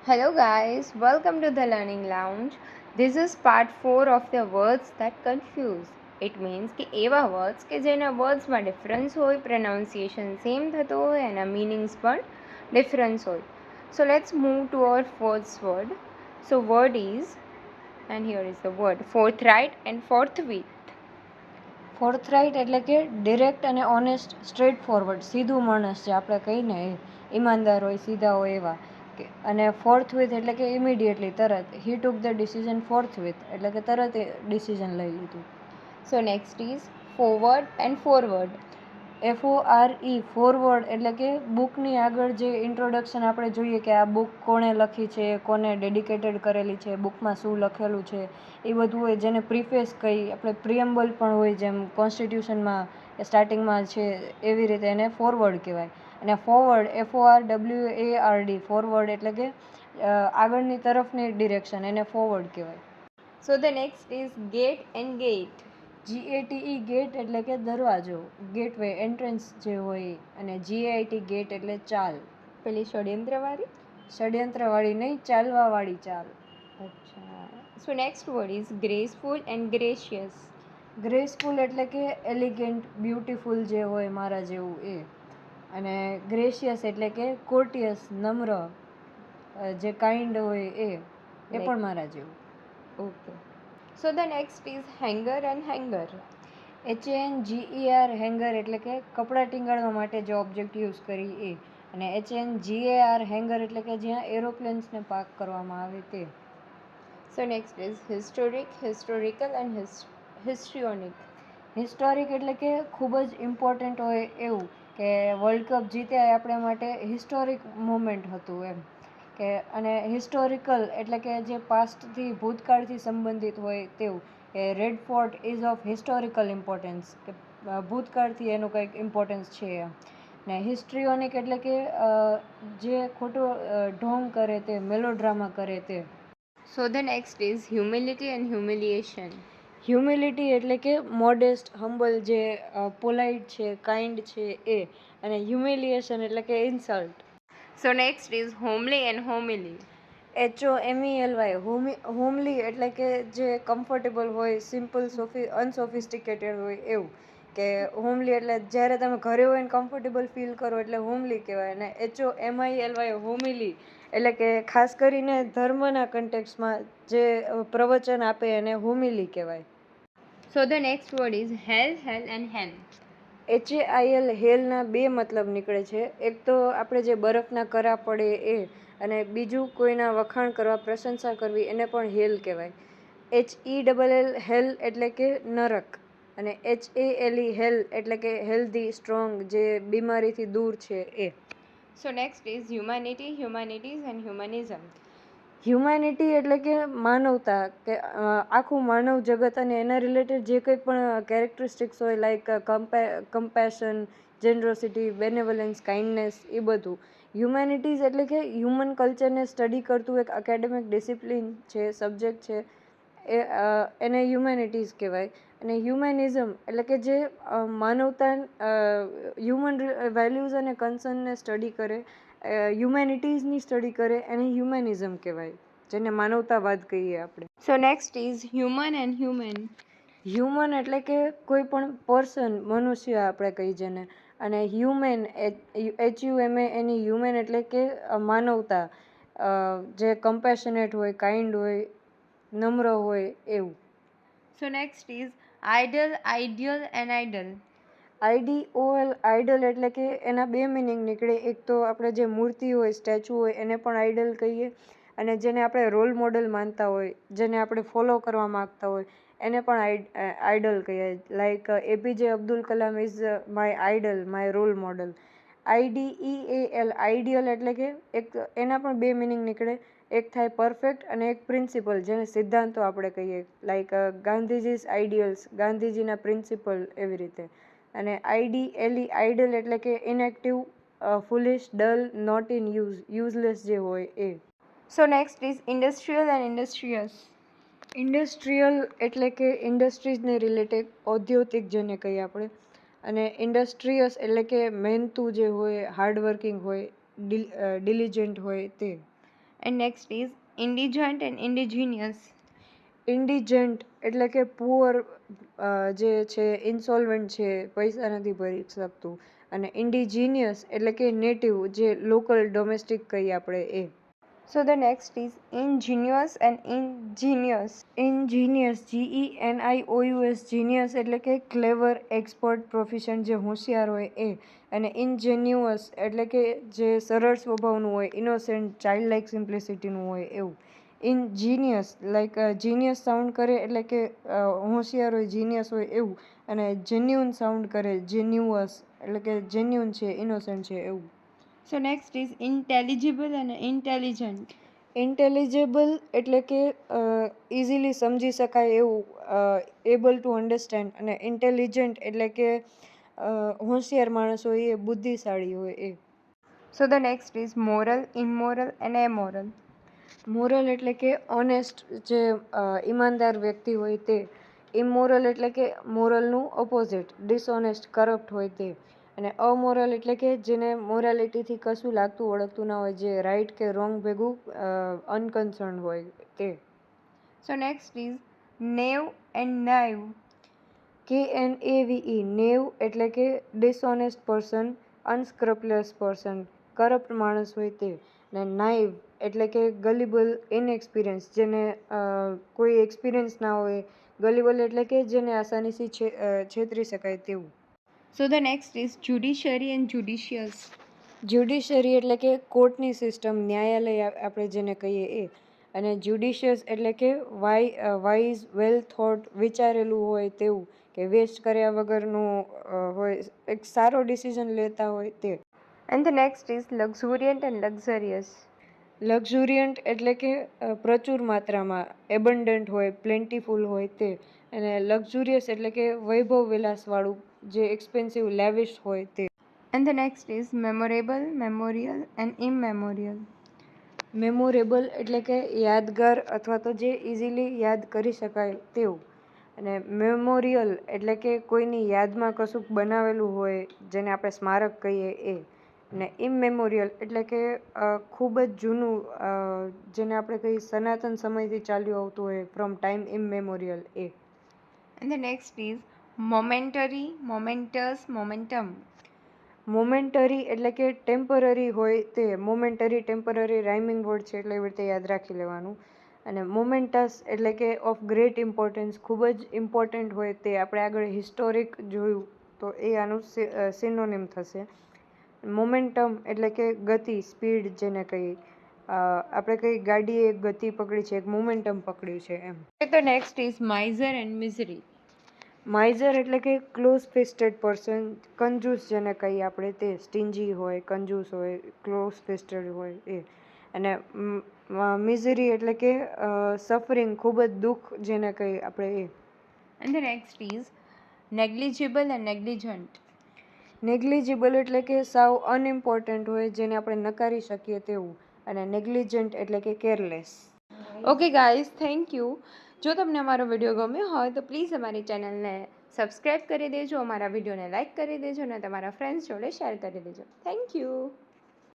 Hello, guys, welcome to the Learning Lounge. This is part 4 of the words that confuse. It means કે એવા words કે જેના વર્ડ્સમાં difference હોય, pronunciation same થતો હોય અને મીનિંગ્સ પણ ડિફરન્સ હોય. So let's move to our first word. So word is, and here is the word, forthright and forthwith. ફોર્થરાઇટ એટલે કે ડિરેક્ટ અને ઓનેસ્ટ, સ્ટ્રેટ ફોરવર્ડ, સીધું માણસ જે આપણે કહીને ઈમાનદાર હોય, સીધા હોય એવા. અને ફોર્થવિથ એટલે કે ઇમિડિયેટલી, તરત. હી ટુક ધ ડિસિઝન ફોર્થવિથ એટલે કે તરત ડિસિઝન લઈ લીધું. So next is forward and forward. FORE, forward એટલે કે બુકની આગળ જે ઇન્ટ્રોડક્શન આપણે જોઈએ કે આ બુક કોણે લખી છે, કોને ડેડિકેટેડ કરેલી છે, બુકમાં શું લખેલું છે, એ બધું હોય, જેને પ્રિફેસ કહી, આપણે પ્રિએમ્બલ પણ હોય, જેમ કોન્સ્ટિટ્યુશનમાં સ્ટાર્ટિંગમાં છે એવી રીતે એને ફોરવર્ડ કહેવાય. અને ફોરવર્ડ FORWARD, ફોરવર્ડ એટલે કે આગળની તરફની ડિરેક્શન, એને ફોરવર્ડ કહેવાય. So the next is gate and gate. GATE, gate એટલે કે દરવાજો, ગેટવે, એન્ટ્રન્સ જે હોય. અને GAIT, ગેટ એટલે ચાલ. પેલી ષડયંત્રવાળી? ષડયંત્રવાળી નહીં, ચાલવાવાળી ચાલ. અચ્છા. So next word is graceful and gracious. Graceful એટલે કે એલિગન્ટ, બ્યુટીફુલ જે હોય મારા જેવું એ. અને ગ્રેશિયસ એટલે કે કોર્ટિયસ, નમ્ર, જે કાઇન્ડ હોય એ પણ મારા જેવું. Okay. So the next is hanger and hanger. HANGER, hanger એટલે કે કપડાં ટીંગાડવા માટે જે ઓબ્જેક્ટ યુઝ કરી એ. અને HNGAR, હેંગર એટલે કે જ્યાં એરોપ્લેન્સને પાર્ક કરવામાં આવે તે. So next is historic, historical and histrionic. Historic એટલે કે ખૂબ જ ઇમ્પોર્ટન્ટ હોય એવું, કે વર્લ્ડ કપ જીત્યા એ આપણા માટે હિસ્ટોરિક મોમેન્ટ હતું એમ. કે અને હિસ્ટોરિકલ એટલે કે જે પાસ્ટથી, ભૂતકાળથી સંબંધિત હોય તેવું, કે red fort ease of historical importance, કે ભૂતકાળથી એનું કંઈક ઇમ્પોર્ટન્સ છે એમ. ને હિસ્ટ્રીઓનિક એટલે કે જે ખોટો ઢોંગ કરે તે, મેલોડ્રામા કરે તે. So the next is humility and humiliation. Humility એટલે કે મોડેસ્ટ, હમ્બલ, જે પોલાઇટ છે, કાઇન્ડ છે એ. અને હ્યુમિલિએશન એટલે કે insult. So next is homely and homily. HOMELY, homely એટલે કે જે કમ્ફર્ટેબલ હોય, સિમ્પલ, અનસોફિસ્ટિકેટેડ હોય એવું. કે હોમલી એટલે જ્યારે તમે ઘરે હોય ને કમ્ફર્ટેબલ ફીલ કરો એટલે હોમલી કહેવાય. અને HOMILY, હોમિલી એટલે કે ખાસ કરીને ધર્મના કન્ટેક્સમાં જે પ્રવચન આપે એને હોમિલી કહેવાય. So the next word is hell, hell and hell. HAIL, હેલના બે મતલબ નીકળે છે. એક તો આપણે જે બરફના કરા પડે એ, અને બીજું કોઈના વખાણ કરવા, પ્રશંસા કરવી, એને પણ હેલ કહેવાય. HELL, હેલ એટલે કે નરક. અને HALE, હેલ એટલે કે હેલ્ધી, સ્ટ્રોંગ, જે બીમારીથી દૂર છે એ. So next is humanity, humanities and humanism. Humanity એટલે કે માનવતા, કે આખું માનવ જગત અને એના રિલેટેડ જે કંઈ પણ કેરેક્ટરિસ્ટિક્સ હોય, લાઈક કમ્પેશન, જેનરોસિટી, બેનેવલન્સ, કાઇન્ડનેસ, એ બધું. હ્યુમેનિટીઝ એટલે કે હ્યુમન કલ્ચરને સ્ટડી કરતું એક એકેડેમિક ડિસિપ્લિન છે, સબ્જેક્ટ છે એ, એને હ્યુમેનિટીઝ કહેવાય. અને હ્યુમેનિઝમ એટલે કે જે માનવતા, હ્યુમન વેલ્યુઝ અને કન્સર્નને સ્ટડી કરે, હ્યુમેનિટીઝની સ્ટડી કરે, એને હ્યુમેનિઝમ કહેવાય, જેને માનવતાવાદ કહીએ આપણે. So next is human and human. Human એટલે કે કોઈ પણ પર્સન, મનુષ્ય આપણે કહી જેને. અને હ્યુમેન, HUMAN, એની હ્યુમન એટલે કે માનવતા, જે કમ્પેશનેટ હોય, કાઇન્ડ હોય, નમ્ર હોય એવું. So next is idol, ideal and idol. IDOL, idol એટલે કે એના બે મિનિંગ નીકળે. એક તો આપણે જે મૂર્તિ હોય, સ્ટેચ્યુ હોય, એને પણ આઇડલ કહીએ. અને જેને આપણે રોલ મોડલ માનતા હોય, જેને આપણે ફોલો કરવા માગતા હોય, એને પણ આઇડલ કહીએ. Like APJ Abdul Kalam is my idol, my role model. IDEAL, ideal એટલે કે એક, એના પણ બે મિનિંગ નીકળે. એક થાય પરફેક્ટ અને એક પ્રિન્સિપલ, જેને સિદ્ધાંતો આપણે કહીએ. લાઈક ગાંધીજીઝ આઈડિયલ્સ, ગાંધીજીના પ્રિન્સિપલ, એવી રીતે. અને IDLE, આઇડલ એટલે કે inactive, foolish, dull, not in use, useless જે હોય એ. So next is industrial and industrious. Industrial એટલે કે ઇન્ડસ્ટ્રીઝને રિલેટેડ, ઔદ્યોગિક જેને કહીએ આપણે. અને ઇન્ડસ્ટ્રીયસ એટલે કે મહેનતુ જે હોય, હાર્ડવર્કિંગ હોય, ડિલિજન્ટ હોય તે. And next is indigent and indigenous. Indigent એટલે કે પુઅર, જે છે ઇન્સોલ્વન્ટ છે, પૈસા નથી ભરી શકતું. અને ઇન્ડિજિનિયસ એટલે કે નેટિવ, જે લોકલ ડોમેસ્ટિક કહીએ આપણે એ. So the next is ingenuous and ingenious. Ingenious, GENIOUS, genius એટલે કે ક્લેવર, એક્સપર્ટ, પ્રોફિશન્ટ, જે હોશિયાર હોય એ. અને ઇન્જેન્યુઅસ એટલે કે જે સરળ સ્વભાવનું હોય, ઇનોસેન્ટ, ચાઇલ્ડ લાઇક સિમ્પ્લિસિટીનું હોય એવું. ઇન્જીનિયસ લાઈક જીનિયસ સાઉન્ડ કરે એટલે કે હોશિયાર હોય, જીનિયસ હોય એવું. અને જેન્યુન સાઉન્ડ કરે, જેન્યુઅસ એટલે કે જેન્યુન છે, ઇનોસેન્ટ છે એવું. સો નેક્સ્ટ ઇઝ ઇન્ટેલિજિબલ અને ઇન્ટેલિજન્ટ. ઇન્ટેલિજેબલ એટલે કે ઇઝીલી સમજી શકાય એવું, એબલ ટુ અન્ડરસ્ટેન્ડ. અને ઇન્ટેલિજન્ટ એટલે કે હોશિયાર માણસ હોય એ, બુદ્ધિશાળી હોય એ. So the next is moral, immoral and amoral. Moral એટલે કે ઓનેસ્ટ, જે ઈમાનદાર વ્યક્તિ હોય તે. ઇમોરલ એટલે કે મોરલનું ઓપોઝિટ, ડિસઓનેસ્ટ, કરપ્ટ હોય તે. અને અમોરલ એટલે કે જેને મોરાલિટીથી કશું લાગતું ઓળખતું ના હોય, જે રાઈટ કે રોંગ ભેગું અનકન્સર્ન હોય તે. So next is knave and naive. KNAVE, knave એટલે કે dishonest person, unscrupulous person, corrupt માણસ હોય તે. ને નાઇવ એટલે કે ગલીબલ, ઇનએક્સપિરિયન્સ, જેને કોઈ એક્સપિરિયન્સ ના હોય. ગલીબલ એટલે કે જેને આસાનીથી છેતરી શકાય તેવું. So the next is judiciary and judicious. Judiciary એટલે કે કોર્ટની સિસ્ટમ, ન્યાયાલય આપણે જેને કહીએ એ. અને જ્યુડિશિયસ એટલે કે વાઇઝ, વેલ થોટ, વિચારેલું હોય તેવું, કે વેસ્ટ કર્યા વગરનું હોય, એક સારો ડિસિઝન લેતા હોય તે. And the next is luxuriant and luxurious. Luxuriant એટલે કે પ્રચુર માત્રામાં, એબન્ડન્ટ હોય, પ્લેન્ટીફુલ હોય તે. અને લક્ઝુરિયસ એટલે કે વૈભવ વિલાસવાળું, જે એક્સપેન્સિવ, લેવિશ હોય તે. And the next is memorable, memorial and immemorial. Memorable એટલે કે યાદગાર, અથવા તો જે ઇઝીલી યાદ કરી શકાય તેવું. અને મેમોરિયલ એટલે કે કોઈની યાદમાં કશુંક બનાવેલું હોય, જેને આપણે સ્મારક કહીએ એ. અને ઇમમેમોરિયલ એટલે કે ખૂબ જ જૂનું, જેને આપણે કહીએ સનાતન સમયથી ચાલ્યું આવતું હોય, ફ્રોમ ટાઈમ ઇમમેમોરિયલ એ. And the next is momentary, momentous, momentum. Momentary એટલે કે ટેમ્પરરી હોય તે. મોમેન્ટરી, ટેમ્પરરી રાઇમિંગ વર્ડ છે, એટલે એવી રીતે યાદ રાખી લેવાનું. અને મોમેન્ટસ એટલે કે ઓફ ગ્રેટ ઇમ્પોર્ટન્સ, ખૂબ જ ઇમ્પોર્ટન્ટ હોય તે. આપણે આગળ હિસ્ટોરિક જોયું તો એ આનું સિનોનિમ થશે. મોમેન્ટમ એટલે કે ગતિ, સ્પીડ જેને કહીએ. આપણે કઈ ગાડીએ ગતિ પકડી છે, એક મોમેન્ટમ પકડ્યું છે એમ. તો next is miser and misery. Miser એટલે કે ક્લોઝ ફિસ્ટેડ પર્સન, કંજૂસ જેને કહીએ આપણે તે. સ્ટિન્જી હોય, કંજૂસ હોય, ક્લોઝ ફિસ્ટેડ હોય એ. અને મિઝરી એટલે કે સફરિંગ, ખૂબ જ દુઃખ જેને કહીએ આપણે એ. And the next is negligible and negligent. Negligible એટલે કે સાવ અનઇમ્પોર્ટન્ટ હોય, જેને આપણે નકારી શકીએ તેવું. અને નેગ્લિજન્ટ એટલે કે careless. Okay guys, thank you. જો તમને અમારો વિડીયો ગમ્યો હોય તો પ્લીઝ અમારી ચેનલને સબસ્ક્રાઈબ કરી દેજો, અમારા વિડીયોને લાઇક કરી દેજો અને તમારા ફ્રેન્ડ્સ જોડે શેર કરી દેજો. Thank you.